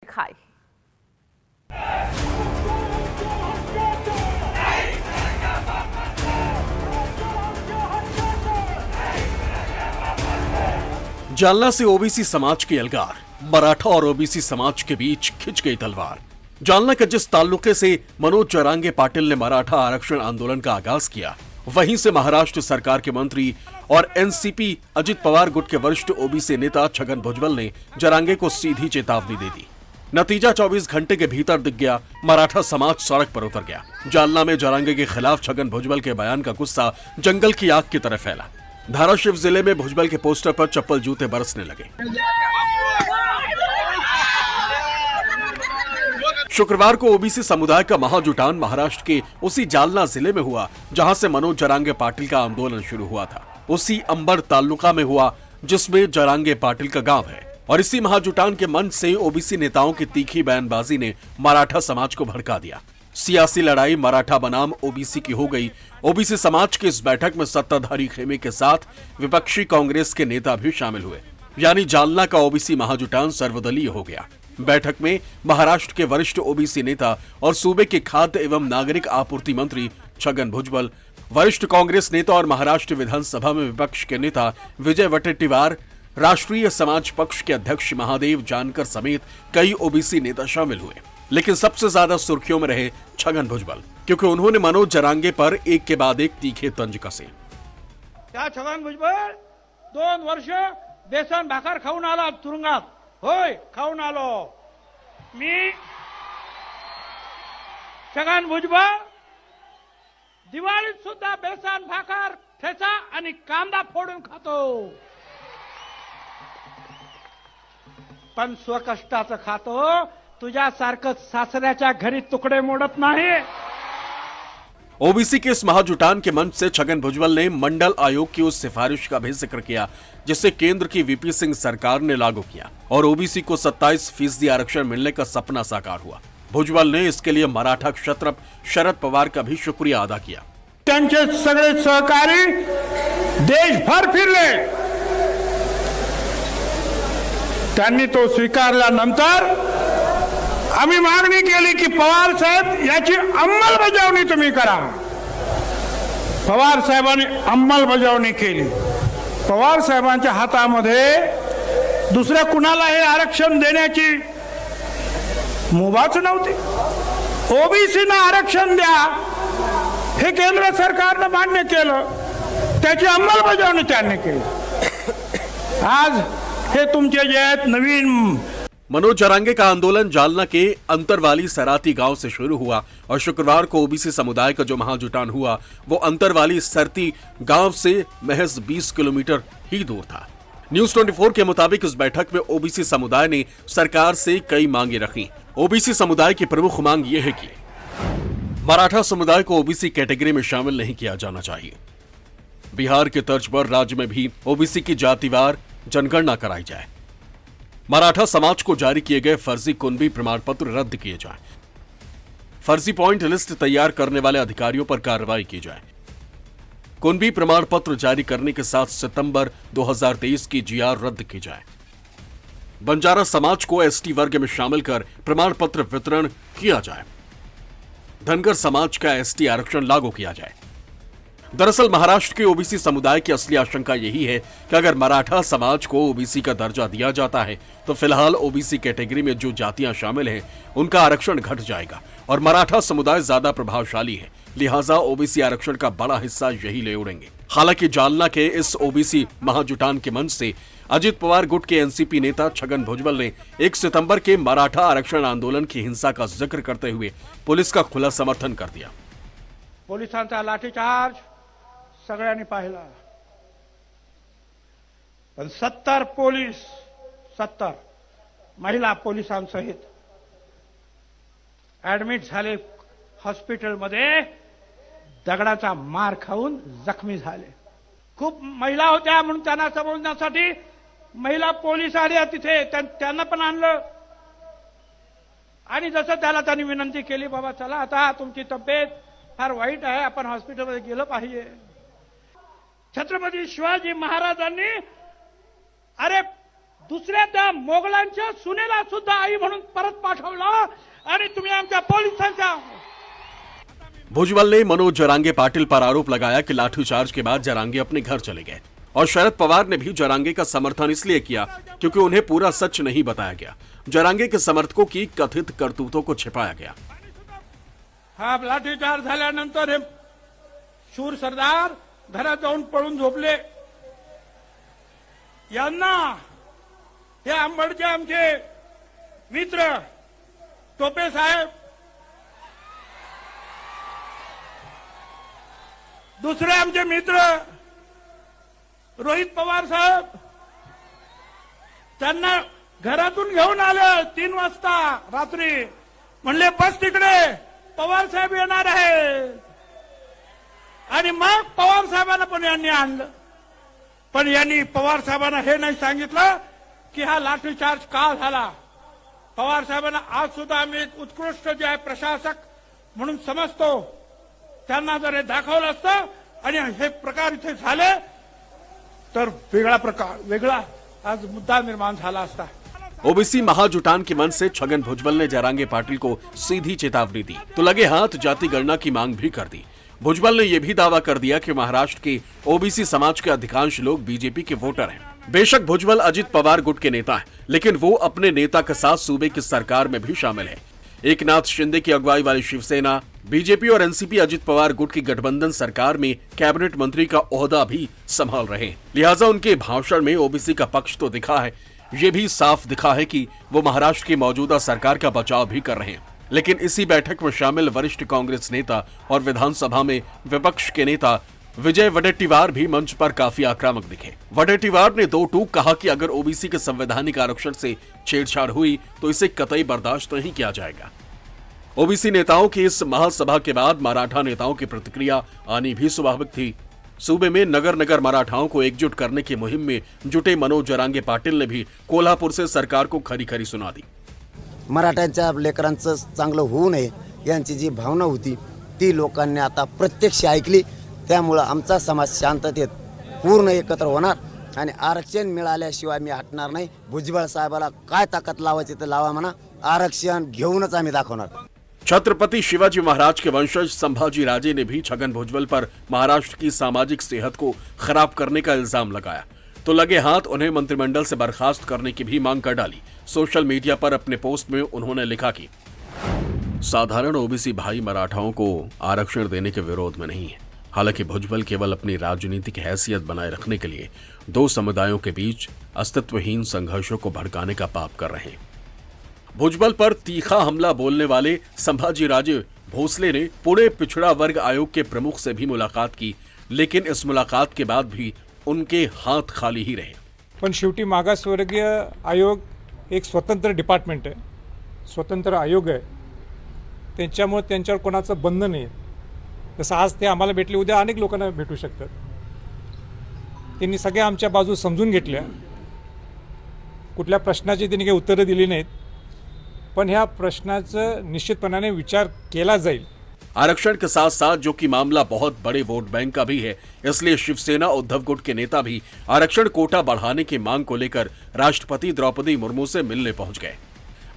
खाई। जालना से ओबीसी समाज के एल्गार, मराठा और ओबीसी समाज के बीच खिंच गई तलवार। जालना के जिस ताल्लुके से मनोज जरांगे पाटिल ने मराठा आरक्षण आंदोलन का आगाज किया, वहीं से महाराष्ट्र सरकार के मंत्री और एनसीपी अजित पवार गुट के वरिष्ठ ओबीसी नेता छगन भुजबल ने जरांगे को सीधी चेतावनी दे दी। नतीजा 24 घंटे के भीतर दिख गया, मराठा समाज सड़क पर उतर गया। जालना में जरांगे के खिलाफ छगन भुजबल के बयान का गुस्सा जंगल की आग की तरह फैला। धाराशिव जिले में भुजबल के पोस्टर पर चप्पल जूते बरसने लगे। शुक्रवार को ओबीसी समुदाय का महाजुटान महाराष्ट्र के उसी जालना जिले में हुआ जहां से मनोज जरांगे पाटिल का आंदोलन शुरू हुआ था। उसी अंबर तालुका में हुआ जिसमें जरांगे पाटिल का गांव है। और इसी महाजुटान के मंच से ओबीसी नेताओं की तीखी बयानबाजी ने मराठा समाज को भड़का दिया। सियासी लड़ाई मराठा बनाम ओबीसी की हो गई। ओबीसी समाज की इस बैठक में सत्ताधारी खेमे के साथ विपक्षी कांग्रेस के नेता भी शामिल हुए, यानी जालना का ओबीसी महाजुटान सर्वदलीय हो गया। बैठक में महाराष्ट्र के वरिष्ठ ओबीसी नेता और सूबे के खाद्य एवं नागरिक आपूर्ति मंत्री छगन भुजबल, वरिष्ठ कांग्रेस नेता और महाराष्ट्र विधानसभा में विपक्ष के नेता विजय वटेट्टीवार, राष्ट्रीय समाज पक्ष के अध्यक्ष महादेव जानकर समेत कई ओबीसी नेता शामिल हुए। लेकिन सबसे ज्यादा सुर्खियों में रहे छगन भुजबल, क्योंकि उन्होंने मनोज जरांगे पर एक के बाद एक तीखे तंज कसे। त्या छगन भुजबल 2 वर्ष बेसन भाकर खाऊन आला तुरुंगात, होय खाऊन आलो मी। छगन भुजबल दिवाळीत सुद्धा बेसन भाकर ठेचा आणि कांदा फोडून खातो, पण स्वकष्टाचं खातो। तुझ्यासारखं सासऱ्याच्या घरी तुकडे मोडत नाही। ओबीसी के इस महाजुटान के मंच से छगन भुजबल ने मंडल आयोग की उस सिफारिश का भी जिक्र किया जिसे केंद्र की वीपी सिंह सरकार ने लागू किया और ओबीसी को 27% आरक्षण मिलने का सपना साकार हुआ। भुजबल ने इसके लिए मराठा क्षत्रप शरद पवार का भी शुक्रिया अदा किया। त्यांचे सगळे सहकारी देशभर फिरले, त्यांनी तो स्वीकारल्यानंतर आम्ही मागणी केली की पवार साहेब याची अंमलबजावणी तुम्ही करा। पवार साहेबांनी अंमलबजावणी केली। पवार साहेबांच्या हातामध्ये दुसऱ्या कुणाला हे आरक्षण देण्याची मुभाच नव्हती। ओबीसीना आरक्षण द्या हे केंद्र सरकारने मान्य केलं, त्याची अंमलबजावणी त्यांनी केली। आज हे तुमचे जे आहेत नवीन। मनोज जरांगे का आंदोलन जालना के अंतरवाली सराती गांव से शुरू हुआ और शुक्रवार को ओबीसी समुदाय का जो महाजुटान हुआ वो अंतरवाली सरती गांव से महज 20 किलोमीटर ही दूर था। न्यूज 24 के मुताबिक इस बैठक में ओबीसी समुदाय ने सरकार से कई मांगे रखी। ओबीसी समुदाय की प्रमुख मांग यह है कि मराठा समुदाय को ओबीसी कैटेगरी में शामिल नहीं किया जाना चाहिए। बिहार के तर्ज पर राज्य में भी ओबीसी की जातिवार जनगणना कराई जाए। मराठा समाज को जारी किए गए फर्जी कुनबी प्रमाण पत्र रद्द किए जाएं। फर्जी पॉइंट लिस्ट तैयार करने वाले अधिकारियों पर कार्रवाई की जाए। कुनबी प्रमाण पत्र जारी करने के साथ सितंबर 2023 की जीआर रद्द की जाए। बंजारा समाज को एसटी वर्ग में शामिल कर प्रमाण पत्र वितरण किया जाए। धनगर समाज का एसटी आरक्षण लागू किया जाए। दरअसल महाराष्ट्र के ओबीसी समुदाय की असली आशंका यही है कि अगर मराठा समाज को ओबीसी का दर्जा दिया जाता है तो फिलहाल ओबीसी कैटेगरी में जो जातियां शामिल हैं उनका आरक्षण घट जाएगा और मराठा समुदाय ज्यादा प्रभावशाली है, लिहाजा ओबीसी आरक्षण का बड़ा हिस्सा यही ले उड़ेंगे। हालांकि जालना के इस ओबीसी महाजुटान के मंच से अजित पवार गुट के एनसीपी नेता छगन भुजबल ने 1 सितंबर के मराठा आरक्षण आंदोलन की हिंसा का जिक्र करते हुए पुलिस का खुला समर्थन कर दिया। पोलिसांचा लाठीचार्ज सगळ्यांनी पाहिला, पण 70 पोलीस 70 महिला पोलिसांसहित ऍडमिट झाले हॉस्पिटलमध्ये, दगडाचा मार खाऊन जखमी झाले। खूप महिला होत्या म्हणून त्यांना समजण्यासाठी महिला पोलीस आल्या तिथे, त्यांना पण आणलं आणि जसं त्याला त्यांनी विनंती केली, बाबा चला आता तुमची तब्येत फार वाईट आहे, आपण हॉस्पिटलमध्ये गेलं पाहिजे। छत्रपती शिवाजी महाराजांनी अरे दुसऱ्या त्या मोगलांच्या सुनेला सुद्धा आई म्हणून परत पाठवलं आणि तुम्ही आमच्या पोलिसांच्या भुजबल ने मनोज जरांगे पाटिल पर आरोप लगाया कि लाठीचार्ज के बाद जरांगे अपने घर चले गए और शरद पवार ने भी जरांगे का समर्थन इसलिए किया क्योंकि उन्हें पूरा सच नहीं बताया गया। जरांगे के समर्थकों की कथित करतूतों को छिपाया गया। हा लाठीचार्ज झाल्यानंतर हे शूर सरदार घरात जाऊन पळून झोपले। यांना हे अंबडचे आमचे मित्र टोपे साहेब, दुसरे आमचे मित्र रोहित पवार साहेब, त्यांना घरातून घेऊन आले 3 वाजता रात्री। म्हणले बस तिकडे पवार साहेब येणार आहे आणि मग पवार साहेबांना पण यांनी आणलं। पण यांनी पवार साहेबांना हे नाही सांगितलं की हा लाठीचार्ज का झाला। पवार साहेबांना आज सुद्धा आम्ही एक उत्कृष्ट जे आहे प्रशासक म्हणून समजतो। त्यांना जर हे दाखवलं असतं आणि हे प्रकार इथे झाले तर वेगळा आज मुद्दा निर्माण झाला असता। ओबीसी महाजुटान के मन से छगन भुजबल ने जरांगे पाटिल को सीधी चेतावनी दी तो लगे हाथ जाति गणना की मांग भी कर दी। भुजबल ने यह भी दावा कर दिया कि महाराष्ट्र के ओबीसी समाज के अधिकांश लोग बीजेपी के वोटर हैं। बेशक भुजबल अजित पवार गुट के नेता हैं, लेकिन वो अपने नेता के साथ सूबे की सरकार में भी शामिल है। एकनाथ शिंदे की अगुवाई वाली शिवसेना, बीजेपी और एनसीपी अजित पवार गुट की गठबंधन सरकार में कैबिनेट मंत्री का ओहदा भी संभाल रहे हैं। लिहाजा उनके भाषण में ओबीसी का पक्ष तो दिखा है, ये भी साफ दिखा है कि वो महाराष्ट्र की मौजूदा सरकार का बचाव भी कर रहे हैं। लेकिन इसी बैठक में शामिल वरिष्ठ कांग्रेस नेता और विधानसभा में विपक्ष के नेता विजय वडेट्टीवार भी मंच पर काफी आक्रामक दिखे। वडेट्टीवार ने 2 टूक कहा कि अगर ओबीसी के संवैधानिक आरक्षण से छेड़छाड़ हुई तो इसे कतई बर्दाश्त नहीं किया जाएगा। ओबीसी नेताओं की इस महासभा के बाद मराठा नेताओं की प्रतिक्रिया आनी भी स्वाभाविक थी। सूबे में नगर नगर मराठाओं को एकजुट करने की मुहिम में जुटे मनोज जरांगे पाटिल ने भी कोल्हापूर से सरकार को खरी खरी सुना दी। मराठ्यांच्या लेकरांचं चांगलं होऊ नये यांची जी भावना होती ती लोकांनी आता प्रत्यक्ष ऐकली। त्यामुळे आमचा समाज शांततेत पूर्ण एकत्र होणार आणि आरक्षण मिळाल्याशिवाय मी हटणार नाही। भुजबळ साहेबाला काय ताकद लावायची तर लावा म्हणा, आरक्षण घेऊनच आम्ही दाखवणार। छत्रपति शिवाजी महाराज के वंशज संभाजी राजे ने भी छगन भुजबल पर महाराष्ट्र की सामाजिक सेहत को खराब करने का इल्जाम लगाया तो लगे हाथ उन्हें मंत्रिमंडल से बर्खास्त करने की भी मांग कर डाली। सोशल मीडिया पर अपने पोस्ट में उन्होंने लिखा कि साधारण ओबीसी भाई मराठाओं को आरक्षण देने के विरोध में नहीं है। हालांकि भुजबल केवल अपनी राजनीतिक हैसियत बनाए रखने के लिए 2 समुदायों के बीच अस्तित्वहीन संघर्षों को भड़काने का पाप कर रहे हैं। भुजबल पर तीखा हमला बोलने वाले संभाजी राजे भोसले ने पुणे पिछड़ा वर्ग आयोग के प्रमुख से भी मुलाकात की, लेकिन इस मुलाकात के बाद भी उनके हाथ खाली ही रहे। पण शेवटी मागासवर्गीय आयोग एक स्वतंत्र डिपार्टमेंट आहे, स्वतंत्र आयोग आहे। त्यांच्यामुळे त्यांच्यावर कोणाचं बंधन नाही। जसं आज ते आम्हाला भेटले, उद्या अनेक लोकांना भेटू शकतात। त्यांनी सगळ्या आमच्या बाजू समजून घेतल्या। कुठल्या प्रश्नाची त्यांनी काही उत्तरं दिली नाहीत, पण ह्या प्रश्नाचं निश्चितपणाने विचार केला जाईल। आरक्षण के साथ साथ जो कि मामला बहुत बड़े वोट बैंक का भी है, इसलिए शिवसेना उद्धव गुट के नेता भी आरक्षण कोटा बढ़ाने की मांग को लेकर राष्ट्रपति द्रौपदी मुर्मू से मिलने पहुंच गए।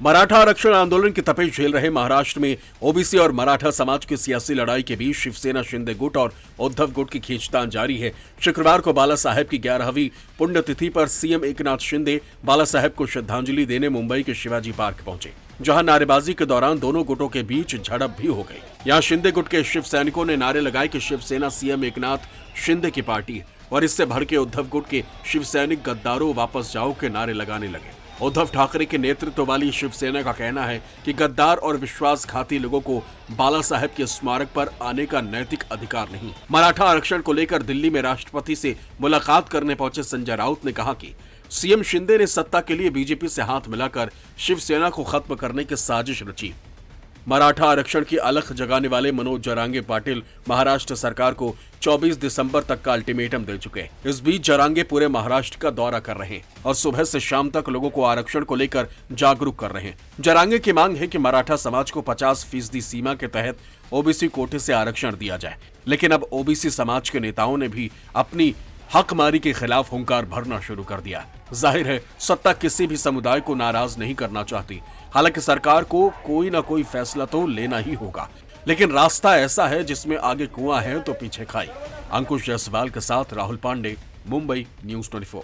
मराठा आरक्षण आंदोलन की तपेश झेल रहे महाराष्ट्र में ओबीसी और मराठा समाज की सियासी लड़ाई के बीच शिवसेना शिंदे गुट और उद्धव गुट की खींचतान जारी है। शुक्रवार को बाला साहेब की 11वीं पुण्यतिथि पर सीएम एकनाथ शिंदे बाला साहेब को श्रद्धांजलि देने मुंबई के शिवाजी पार्क पहुंचे, जहां नारेबाजी के दौरान दोनों गुटों के बीच झड़प भी हो गई। यहां शिंदे गुट के शिव सैनिकों ने नारे लगाए कि शिवसेना सीएम एकनाथ शिंदे की पार्टी है और इससे भड़के उद्धव गुट के शिव सैनिक गद्दारों वापस जाओ के नारे लगाने लगे। उद्धव ठाकरे के नेतृत्व वाली शिवसेना का कहना है कि गद्दार और विश्वासघाती लोगों को बाला साहेब के स्मारक पर आने का नैतिक अधिकार नहीं। मराठा आरक्षण को लेकर दिल्ली में राष्ट्रपति से मुलाकात करने पहुंचे संजय राउत ने कहा कि सीएम शिंदे ने सत्ता के लिए बीजेपी से हाथ मिलाकर शिवसेना को खत्म करने की साजिश रची। मराठा आरक्षण की अलख जगाने वाले मनोज जरांगे पाटिल महाराष्ट्र सरकार को 24 दिसंबर तक का अल्टीमेटम दे चुके हैं। इस बीच जरांगे पूरे महाराष्ट्र का दौरा कर रहे हैं और सुबह से शाम तक लोगों को आरक्षण को लेकर जागरूक कर रहे हैं। जरांगे की मांग है कि मराठा समाज को 50% सीमा के तहत ओबीसी कोटे से आरक्षण दिया जाए, लेकिन अब ओबीसी समाज के नेताओं ने भी अपनी हकमारी के खिलाफ हुंकार भरना शुरू कर दिया। जाहिर है सत्ता किसी भी समुदाय को नाराज नहीं करना चाहती। हालांकि सरकार को कोई ना कोई फैसला तो लेना ही होगा, लेकिन रास्ता ऐसा है जिसमें आगे कुआं है तो पीछे खाई। अंकुश जायसवाल के साथ राहुल पांडे, मुंबई न्यूज़ 24।